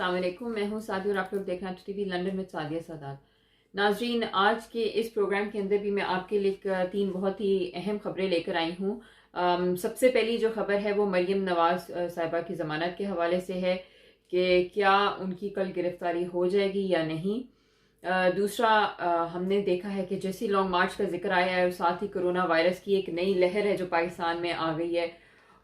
अस्सलाम वालेकुम। मैं हूँ सादी और आप लोग देख रहे हैं टीवी लंदन में सादिया सादात। नाजरीन, आज के इस प्रोग्राम के अंदर भी मैं आपके लिए तीन बहुत ही अहम खबरें लेकर आई हूँ। सबसे पहली जो खबर है वो मरियम नवाज साहिबा की ज़मानत के हवाले से है कि क्या उनकी कल गिरफ्तारी हो जाएगी या नहीं। दूसरा, हमने देखा है कि जैसी लॉन्ग मार्च का जिक्र आया है और साथ ही कोरोना वायरस की एक नई लहर है जो पाकिस्तान में आ गई है।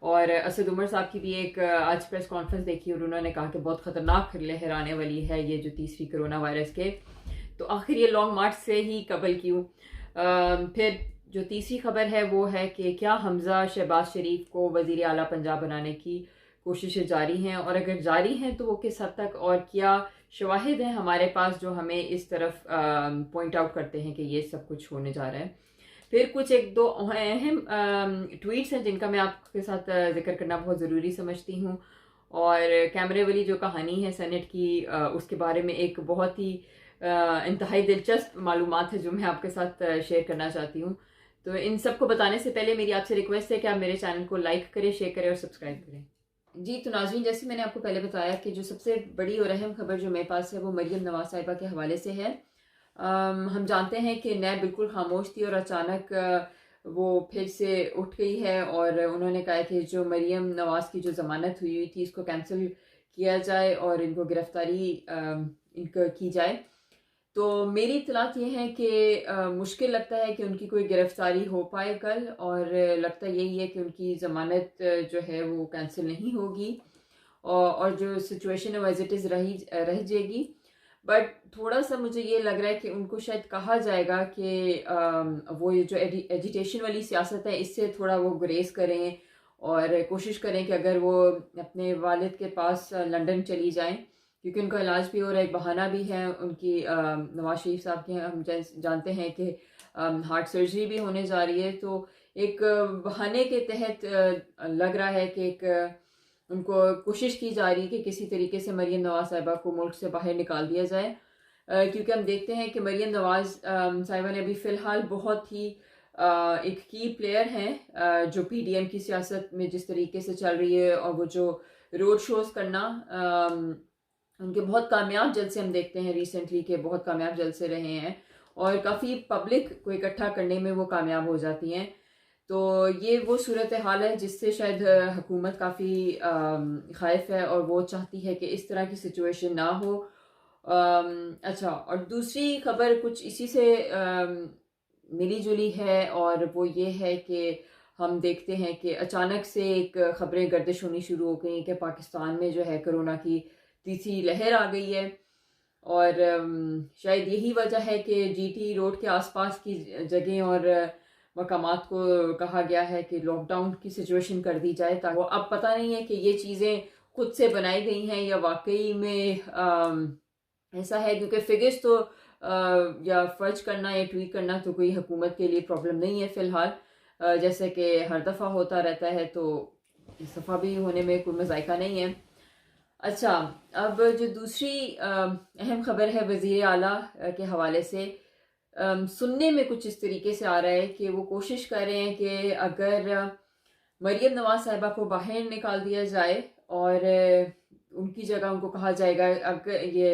और असद उमर साहब की भी एक आज प्रेस कॉन्फ्रेंस देखी और उन्होंने कहा कि बहुत ख़तरनाक लहर आने वाली है ये जो तीसरी कोरोना वायरस के। तो आखिर ये लॉन्ग मार्च से ही कबल क्यों। फिर जो तीसरी खबर है वो है कि क्या हमजा शहबाज शरीफ को वज़ीर आला पंजाब बनाने की कोशिशें जारी हैं, और अगर जारी हैं तो वो किस हद तक, और क्या शवाहिद हैं हमारे पास जो हमें इस तरफ पॉइंट आउट करते हैं कि ये सब कुछ होने जा रहा है। फिर कुछ एक दो अहम ट्वीट्स हैं जिनका मैं आपके साथ जिक्र करना बहुत ज़रूरी समझती हूँ। और कैमरे वाली जो कहानी है सेनेट की, उसके बारे में एक बहुत ही इंतहाई दिलचस्प मालूमात है जो मैं आपके साथ शेयर करना चाहती हूँ। तो इन सब को बताने से पहले मेरी आपसे रिक्वेस्ट है कि आप मेरे चैनल को लाइक करें, शेयर करें और सब्सक्राइब करें। जी तो नाज़रीन, जैसे मैंने आपको पहले बताया कि जो सबसे बड़ी और अहम खबर जो मेरे पास है वो मरियम नवाज साहिबा के हवाले से है। हम जानते हैं कि नैब बिल्कुल खामोश थी और अचानक वो फिर से उठ गई है और उन्होंने कहा कि जो मरियम नवाज की जो ज़मानत हुई थी इसको कैंसिल किया जाए और इनको गिरफ्तारी इनको की जाए। तो मेरी इत्तलात ये है कि मुश्किल लगता है कि उनकी कोई गिरफ्तारी हो पाए कल, और लगता यही है कि उनकी ज़मानत जो है वो कैंसिल नहीं होगी और जो सिचुएशन है वो एज इट इज़ रह जाएगी। बट थोड़ा सा मुझे ये लग रहा है कि उनको शायद कहा जाएगा कि वो ये जो एजिटेशन वाली सियासत है इससे थोड़ा वो गुरेज करें और कोशिश करें कि अगर वो अपने वालिद के पास लंदन चली जाएं, क्योंकि उनका इलाज भी हो रहा है, एक बहाना भी है उनकी। नवाज शरीफ साहब के हम जानते हैं कि हार्ट सर्जरी भी होने जा रही है, तो एक बहाने के तहत लग रहा है कि एक उनको कोशिश की जा रही है कि किसी तरीके से मरियम नवाज साहिबा को मुल्क से बाहर निकाल दिया जाए। क्योंकि हम देखते हैं कि मरियम नवाज साहिबा ने अभी फ़िलहाल बहुत ही एक की प्लेयर हैं जो पीडीएम की सियासत में जिस तरीके से चल रही है, और वो जो रोड शोज़ करना, उनके बहुत कामयाब जलसे हम देखते हैं रिसेंटली के, बहुत कामयाब जलसे रहे हैं और काफ़ी पब्लिक को इकट्ठा करने में वो कामयाब हो जाती हैं। तो ये वो सूरत हाल है जिससे शायद हुकूमत काफ़ी ख़ाइफ है और वो चाहती है कि इस तरह की सिचुएशन ना हो। अच्छा, और दूसरी खबर कुछ इसी से मिली जुली है, और वो ये है कि हम देखते हैं कि अचानक से एक खबरें गर्दिश होनी शुरू हो गई कि पाकिस्तान में जो है कोरोना की तीसरी लहर आ गई है। और शायद यही वजह है कि जीटी रोड के आसपास की जगह और मकामात को कहा गया है कि लॉकडाउन की सिचुएशन कर दी जाए, ताकि अब पता नहीं है कि ये चीज़ें खुद से बनाई गई हैं या वाकई में ऐसा है, क्योंकि फिगर्स तो या फर्ज करना या ट्वीट करना तो कोई हुकूमत के लिए प्रॉब्लम नहीं है फ़िलहाल, जैसे कि हर दफ़ा होता रहता है, तो इस दफ़ा भी होने में कोई मज़ाइका नहीं है। अच्छा, अब जो दूसरी अहम खबर है वज़ीर आला के हवाले से, सुनने में कुछ इस तरीके से आ रहा है कि वो कोशिश कर रहे हैं कि अगर मरियम नवाज साहिबा को बाहर निकाल दिया जाए और उनकी जगह उनको कहा जाएगा, अगर ये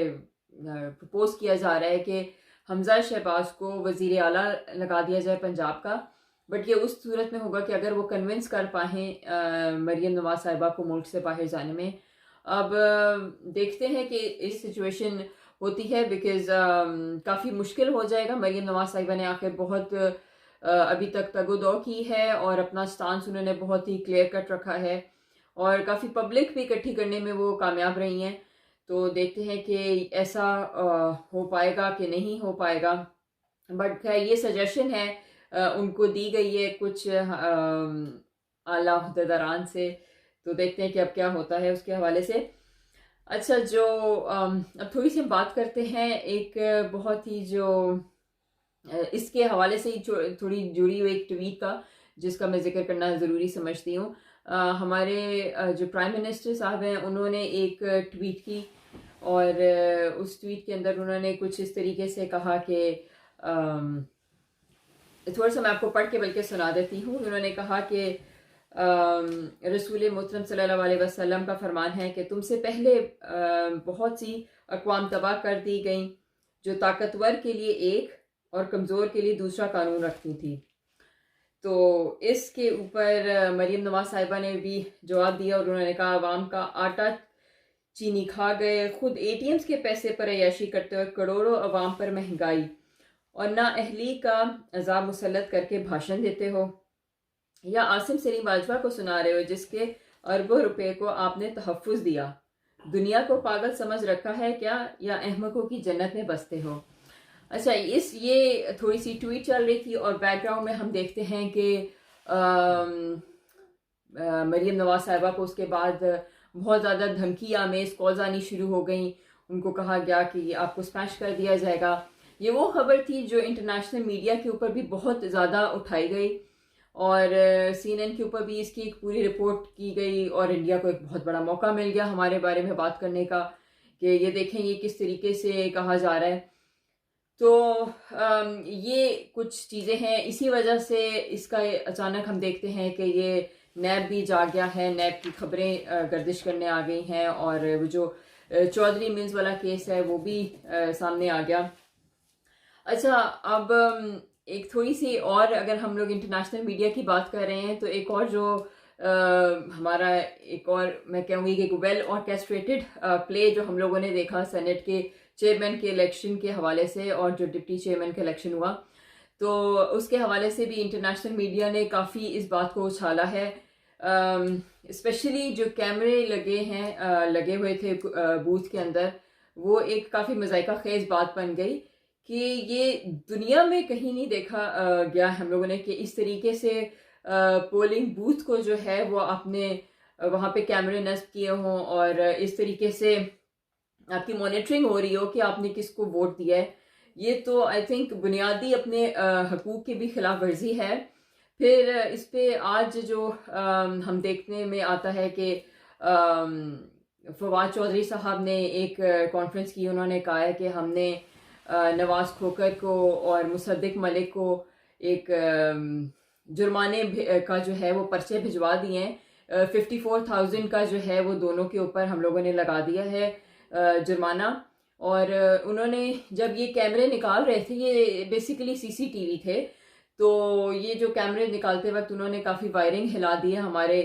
प्रपोज किया जा रहा है कि हमजा शहबाज को वज़ीर आला लगा दिया जाए पंजाब का। बट ये उस सूरत में होगा कि अगर वो कन्विंस कर पाएँ मरियम नवाज साहिबा को मुल्क से बाहर जाने में। अब देखते हैं कि इस सिचुएशन होती है, बिकॉज काफ़ी मुश्किल हो जाएगा। मरियम नवाज साहिबा ने आखिर बहुत अभी तक तगोदो की है और अपना स्टांस उन्होंने बहुत ही क्लियर कट रखा है और काफ़ी पब्लिक भी इकट्ठी करने में वो कामयाब रही हैं। तो देखते हैं कि ऐसा हो पाएगा कि नहीं हो पाएगा। बट खैर ये सजेशन है उनको दी गई है कुछ आला अहदेदारान से, तो देखते हैं कि अब क्या होता है उसके हवाले से। अच्छा, जो अब थोड़ी सी हम बात करते हैं एक बहुत ही जो इसके हवाले से ही थोड़ी जुड़ी हुई एक ट्वीट का, जिसका मैं जिक्र करना ज़रूरी समझती हूँ। हमारे जो प्राइम मिनिस्टर साहब हैं उन्होंने एक ट्वीट की और उस ट्वीट के अंदर उन्होंने कुछ इस तरीके से कहा कि थोड़ा सा मैं आपको पढ़ के बल्कि सुना देती हूँ। उन्होंने कहा कि रसूल मोहतरम सल्लल्लाहु अलैहि वसल्लम का फरमान है कि तुमसे पहले बहुत सी अक़वाम तबाह कर दी गईं जो ताकतवर के लिए एक और कमज़ोर के लिए दूसरा कानून रखती थी। तो इसके ऊपर मरीम नवाज साहिबा ने भी जवाब दिया और उन्होंने कहा, आवाम का आटा चीनी खा गए, खुद एटीएम्स के पैसे पर अय्याशी करते हुए करोड़ों अवाम पर महंगाई और नाअहली का अजाब मुसल्लत करके भाषण देते हो, या आसिम सलीम बाजवा को सुना रहे हो जिसके अरबों रुपए को आपने तहफ़्फ़ुज़ दिया। दुनिया को पागल समझ रखा है क्या, या अहमकों की जन्नत में बसते हो। अच्छा, ये थोड़ी सी ट्वीट चल रही थी और बैकग्राउंड में हम देखते हैं कि मरीम नवाज साहिबा को उसके बाद बहुत ज़्यादा धमकी आमेज कॉल्स आनी शुरू हो गई। उनको कहा गया कि आपको स्मैश कर दिया जाएगा। ये वो खबर थी जो इंटरनेशनल मीडिया के ऊपर भी बहुत ज़्यादा उठाई गई और CNN के ऊपर भी इसकी एक पूरी रिपोर्ट की गई और इंडिया को एक बहुत बड़ा मौका मिल गया हमारे बारे में बात करने का कि ये देखें ये किस तरीके से कहा जा रहा है। तो ये कुछ चीज़ें हैं, इसी वजह से इसका अचानक हम देखते हैं कि ये नैब भी जाग गया है, नैब की खबरें गर्दिश करने आ गई हैं और वो जो चौधरी मिल्स वाला केस है वो भी सामने आ गया। अच्छा, अब एक थोड़ी सी और अगर हम लोग इंटरनेशनल मीडिया की बात कर रहे हैं तो एक और जो हमारा एक और मैं कहूँगी कि वेल ऑर्केस्ट्रेटेड प्ले जो हम लोगों ने देखा सेनेट के चेयरमैन के इलेक्शन के हवाले से और जो डिप्टी चेयरमैन का इलेक्शन हुआ, तो उसके हवाले से भी इंटरनेशनल मीडिया ने काफ़ी इस बात को उछाला है। स्पेशली जो कैमरे लगे हुए थे बूथ के अंदर, वो एक काफ़ी मज़ाइका खेज बात बन गई कि ये दुनिया में कहीं नहीं देखा गया हम लोगों ने कि इस तरीके से पोलिंग बूथ को जो है वो आपने वहाँ पे कैमरे नस्ब किए हों और इस तरीके से आपकी मॉनिटरिंग हो रही हो कि आपने किसको वोट दिया है। ये तो आई थिंक बुनियादी अपने हकूक़ की भी खिलाफ वर्जी है। फिर इस पे आज जो हम देखने में आता है कि फवाद चौधरी साहब ने एक कॉन्फ्रेंस की, उन्होंने कहा है कि हमने नवाज खोकर को और मुसद्दिक मलिक को एक जुर्माने का जो है वो पर्चे भिजवा दिए हैं। 54,000 का जो है वो दोनों के ऊपर हम लोगों ने लगा दिया है जुर्माना। और उन्होंने जब ये कैमरे निकाल रहे थे, ये बेसिकली CCTV थे, तो ये जो कैमरे निकालते वक्त उन्होंने काफ़ी वायरिंग हिला दी है हमारे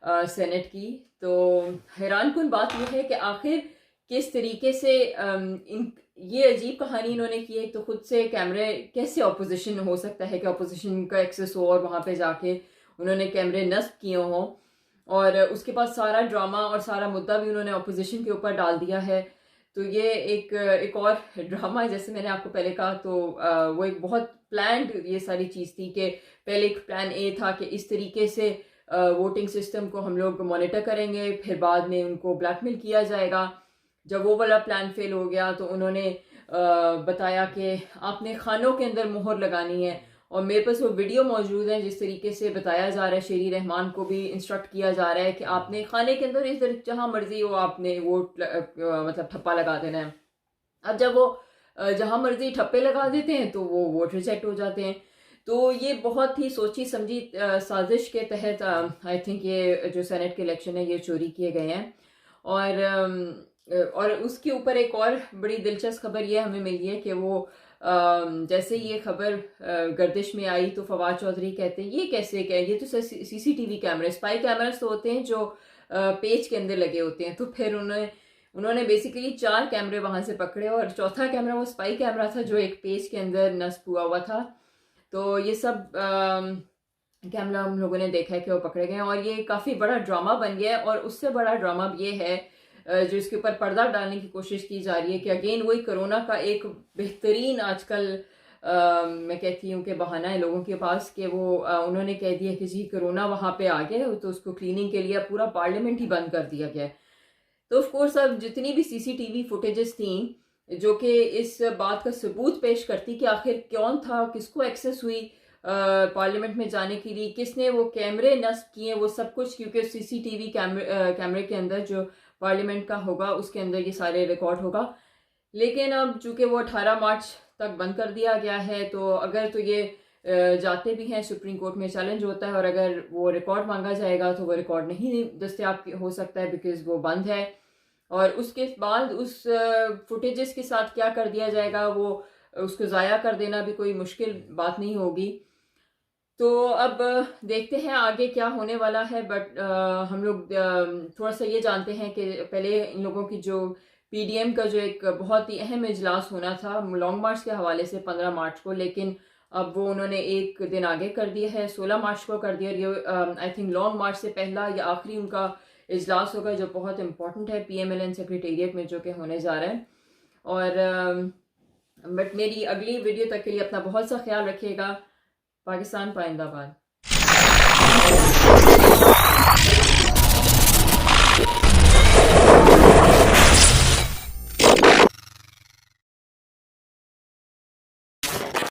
सेनेट की। तो हैरान कुन बात यह है कि आखिर किस तरीके से ये अजीब कहानी इन्होंने की है। तो खुद से कैमरे कैसे ऑपोजिशन हो सकता है कि ऑपोजिशन का एक्सेस हो और वहाँ पे जाके उन्होंने कैमरे नस्ब किए हों, और उसके बाद सारा ड्रामा और सारा मुद्दा भी उन्होंने ऑपोजिशन के ऊपर डाल दिया है। तो ये एक और ड्रामा है, जैसे मैंने आपको पहले कहा। तो वो एक बहुत प्लान्ड ये सारी चीज़ थी कि पहले एक प्लान ए था कि इस तरीके से वोटिंग सिस्टम को हम लोग मॉनिटर करेंगे, फिर बाद में उनको ब्लैकमेल किया जाएगा। जब वो वाला प्लान फेल हो गया तो उन्होंने बताया कि आपने खानों के अंदर मोहर लगानी है, और मेरे पास वो वीडियो मौजूद है जिस तरीके से बताया जा रहा है। शेरी रहमान को भी इंस्ट्रक्ट किया जा रहा है कि आपने खाने के अंदर इधर जहाँ मर्जी हो आपने वोट मतलब ठप्पा लगा देना है। अब जब वो जहाँ मर्जी ठप्पे लगा देते हैं तो वो वोट रिजेक्ट हो जाते हैं। तो ये बहुत ही सोची समझी साजिश के तहत आई थिंक ये जो सेनेट के इलेक्शन है ये चोरी किए गए हैं। और उसके ऊपर एक और बड़ी दिलचस्प खबर ये हमें मिली है कि वो जैसे ये खबर गर्दिश में आई तो फवाद चौधरी कहते हैं ये कैसे ये तो CCTV कैमरे, स्पाई कैमरास तो होते हैं जो पेज के अंदर लगे होते हैं। तो फिर उन्होंने बेसिकली 4 कैमरे वहां से पकड़े और चौथा कैमरा वो स्पाई कैमरा था जो एक पेज के अंदर नस्ब हुआ हुआ था। तो ये सब कैमरा हम लोगों ने देखा है कि वो पकड़े गए और ये काफ़ी बड़ा ड्रामा बन गया है। और उससे बड़ा ड्रामा ये है जो इसके ऊपर पर्दा डालने की कोशिश की जा रही है कि अगेन वही कोरोना का एक बेहतरीन आजकल मैं कहती हूँ कि बहाना है लोगों के पास कि वो उन्होंने कह दिया कि जी कोरोना वहाँ पे आ गया, तो उसको क्लीनिंग के लिए पूरा पार्लियामेंट ही बंद कर दिया गया। तो ऑफ कोर्स अब जितनी भी CCTV फुटेजेस थी जो कि इस बात का सबूत पेश करती कि आखिर कौन था, किसको एक्सेस हुई पार्लियामेंट में जाने के लिए, किसने वो कैमरे नस्ब किए, वो सब कुछ, क्योंकि CCTV कैमरे के अंदर जो पार्लियामेंट का होगा उसके अंदर ये सारे रिकॉर्ड होगा। लेकिन अब चूंकि वो 18 मार्च तक बंद कर दिया गया है, तो अगर तो ये जाते भी हैं, सुप्रीम कोर्ट में चैलेंज होता है, और अगर वो रिकॉर्ड मांगा जाएगा तो वो रिकॉर्ड नहीं दस्तयाब हो सकता है बिकॉज वो बंद है। और उसके बाद उस फुटेजेस के साथ क्या कर दिया जाएगा, वो उसको ज़ाया कर देना भी कोई मुश्किल बात नहीं होगी। तो अब देखते हैं आगे क्या होने वाला है। बट हम लोग थोड़ा सा ये जानते हैं कि पहले इन लोगों की जो पीडीएम का जो एक बहुत ही अहम इजलास होना था लॉन्ग मार्च के हवाले से 15 मार्च को, लेकिन अब वो उन्होंने एक दिन आगे कर दिया है, 16 मार्च को कर दिया। ये आई थिंक लॉन्ग मार्च से पहला या आखिरी उनका इजलास होगा जो बहुत इंपॉर्टेंट है PMLN सेक्रेटेरिएट में जो कि होने जा रहा है। और बट मेरी अगली वीडियो तक के लिए अपना बहुत सा ख्याल रखिएगा। पाकिस्तान पाइंदाबाद।